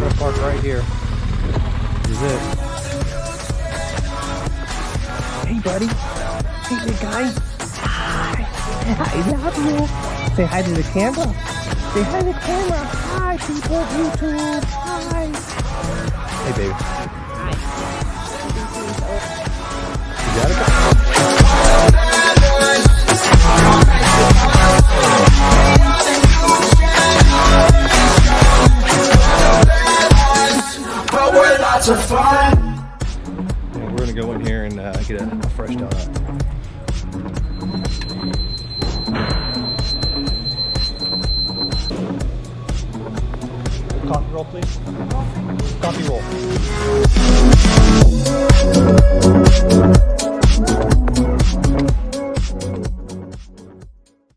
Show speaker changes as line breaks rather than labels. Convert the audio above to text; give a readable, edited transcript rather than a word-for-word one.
gonna park right here. This is it. Hey, buddy. Hey, big guy. Hi. I love you. Say hi to the camera. Say hi to the camera. Hi, people of YouTube. Hi. Hey, baby.
Hi.
You got it? And we're gonna go in here and get a fresh donut. Coffee roll, please. Coffee roll.